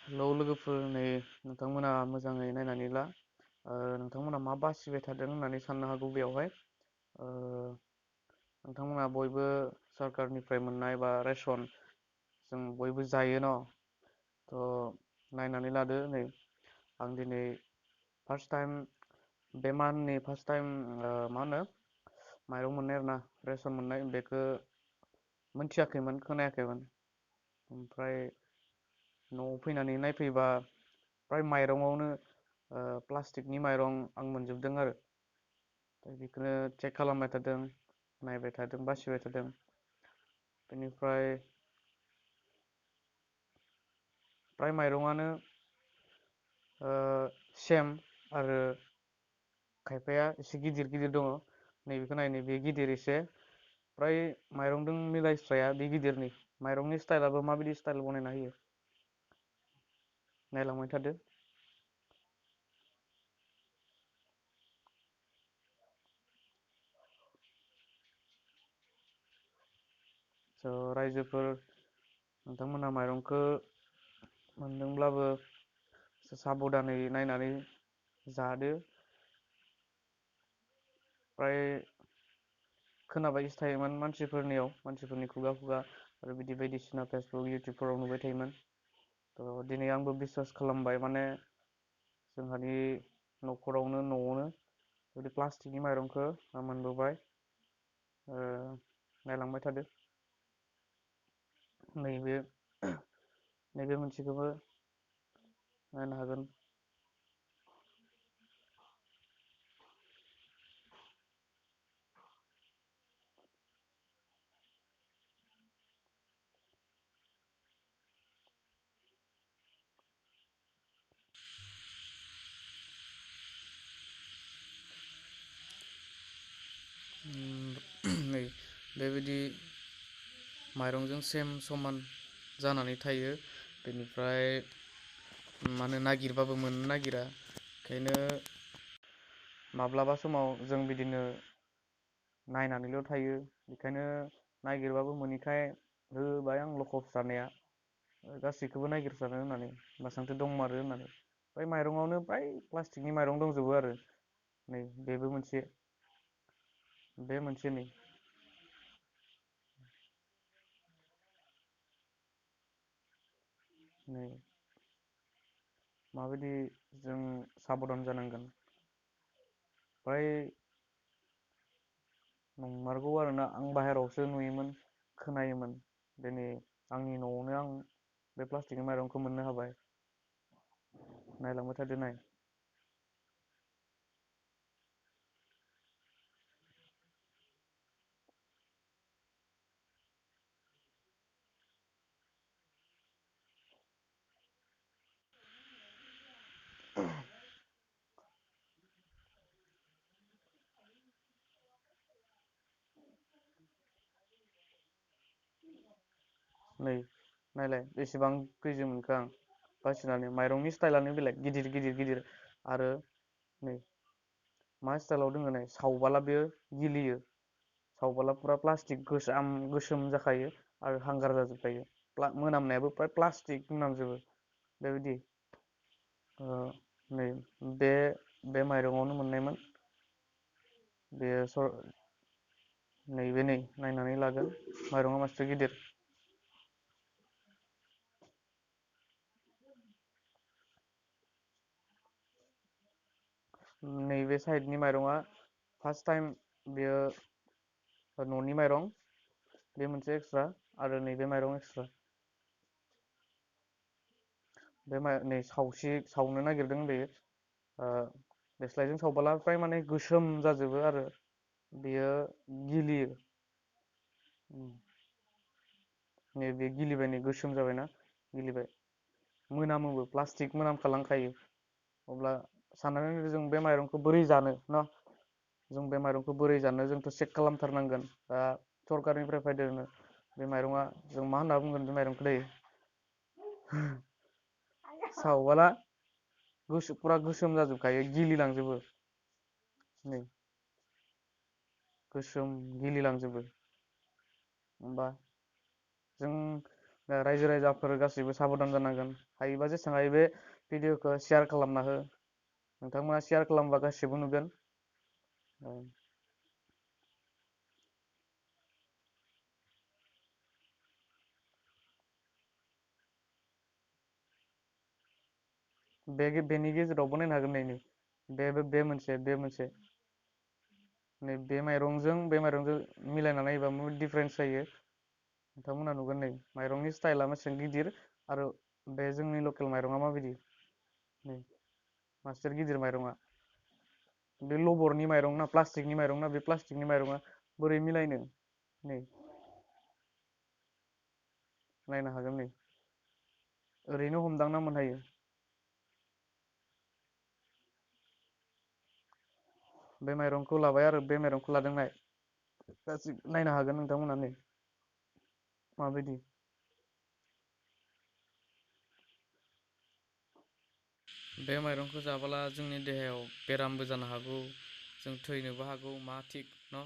Hello लोगोफोर, नै नोंथांमोना मोजाङै नायनानै ला। नोंथांमोना मा बासिबाय थादों होननानै साननो हागौ बेयावहाय। नोंथांमोना बयबो सरकारनिफ्राय मोननाय बा रेसन जों बयबो जायो न'। थ' नायनानै लादो, नै आं दिनै फार्स्ट टाइम बे मान्थनि फार्स्ट टाइम मा होनो माइरं मोननाय आरोना, रेसन मोननाय बेखौ मोनथियाखैमोन, खोनायाखैमोन। ओमफ्राय न'आव फैनानै नायफैबा फ्राय माइरङावनो प्लास्टिकनि माइरं आं मोनजोबदों आरो। बेखौनो चेक खालामबाय थादों, नायबाय थादों, बासिबाय थादों। बेनिफ्राय फ्राय माइरङानो सेम आरो खायफाया एसे गिदिर गिदिर दङ। नैबेखौ नाय, नैबे गिदिर एसे। फ्राय माइरंजों मिलायस्राया बे गिदिरनि। माइरंनि स्टाइलाबो माबायदि स्टाइल बनायना होयो नायलांबाय थादो। स' रायजोफोर, नोंथांमोना माइरंखौ मोनदोंब्लाबो साबधानै नायनानै जादो। फ्राय खोनाबायसो थायोमोन मानसिफोरनि खुगा खुगा, आरो बिदि बायदिसिना फेसबुक इउटुबफोराव नुबाय थायोमोन। थ' दिनै आंबो बिसास खालामबाय, माने जोंहानि न'खरावनो न'आवनो बिदि प्लास्टिकनि माइरंखौ मोनबोबाय। नायलांबाय थादो। नैबे मोनसेखौबो नायनो हागोन। नै बेबायदि माइरंजों सेम समान जानानै थायो। बेनिफ्राय मानो नागिरबाबो मोननो नागिरा। ओंखायनो माब्लाबा समाव जों बिदिनो नायनानैल' थायो। बेखायनो नागिरबाबो मोनैखाय होबाय आं लखब जानाया, गासैखौबो नागिरसानो होननानै, बेसांथो दंमारो होननानै। फ्राय माइरङावनो फ्राय प्लास्टिकनि माइरं दंजोबो आरो। नै बेबो मोनसे, बे मोनसे नै नै माबायदि जों साबधान जानांगोन। फ्राय नंमारगौ आरोना, आं बाहेरायावसो नुयोमोन, खोनायोमोन। दिनै आंनि न'आवनो आं बे प्लास्टिकनि माइरंखौ मोननो हाबाय। नायलांबाय थादो, नाय। नै नायलाय, बेसेबां केजि मोनखो आं बासिनानै। माइरंनि स्टाइलानो बेलेग, गिदिर गिदिर गिदिर। आरो नै मा स्टाइलाव दोङो नाय, सावबाला बेयो गिलियो। सावबाला फुरा प्लास्टिक गोसोम जाखायो आरो हांगार जाजोबखायो। मोनामनायाबो फ्राय प्लास्टिक मोनामजोबो, बेबायदि। नै बे माइरङावनो मोननायमोन। बेयो नैबे नै नायनानै लागोन, माइरङा मासे गिदिर। नैबे साइडनि माइरङा फार्स्ट टाइम, बेयो न'नि माइरं, बे मोनसे एक्सट्रा, आरो नैबे माइरं एक्सट्रा। बे नै सावनो नागिरदों बेयो। देस्लायजों सावबाला फ्राय माने गोसोम जाजोबो आरो बेयो गिलियो। नैबे गिलिबाय, नै गोसोम जाबायना, गिलिबाय। मोनामोबो, प्लास्टिक मोनामखालांखायो। अब्ला साननानै नायदो, जों बे माइरंखौ बोरै जानो न'? जों बे माइरंखौ बोरै जानो? जोंथ' चेक खालामथारनांगोन। दा सरकारनिफ्राय फैदों बे माइरङा, जों मा होनना बुंगोन बे माइरंखौ दायो? सावबाला फुरा गोसोम जाजोबखायो, गिलिलांजोबो। नै गोसोम गिलिलांजोबो। होमबा जों रायजो राजाफोर गासैबो साबधान जानांगोन हायोबा जेसेबां हायो बे भिडिअखौ शेयार खालामना हो नोंथांमोना शेयार खालामबा गासैबो नुगोन बेनि गेजेरावबो नायनो हागोन नै बे मोनसे नै बे माइरंजों मिलायनानै नायोबा माबायदि डिफारेन्स जायो नोंथांमोना नुगोन नै माइरंनि स्टाइला बेसेबां गिदिर आरो बे जोंनि लकेल माइरङा माबायदि नै मासेर गिदिर माइरङा बे लबरनि माइरं ना प्लास्टिकनि माइरं ना बे प्लास्टिकनि माइरङा बोरै मिलायनो नै नायनो हागोन नै ओरैनो हमदांना मोनहायो बे माइरंखौ लाबाय आरो बे माइरंखौ लादों नाय गासै नायनो हागोन नोंथांमोना नै माबायदि बे माइरंखौ जाबोला जोंनि देहायाव बेरामबो जानो हागौ जों थैनोबो हागौ मा थिग न'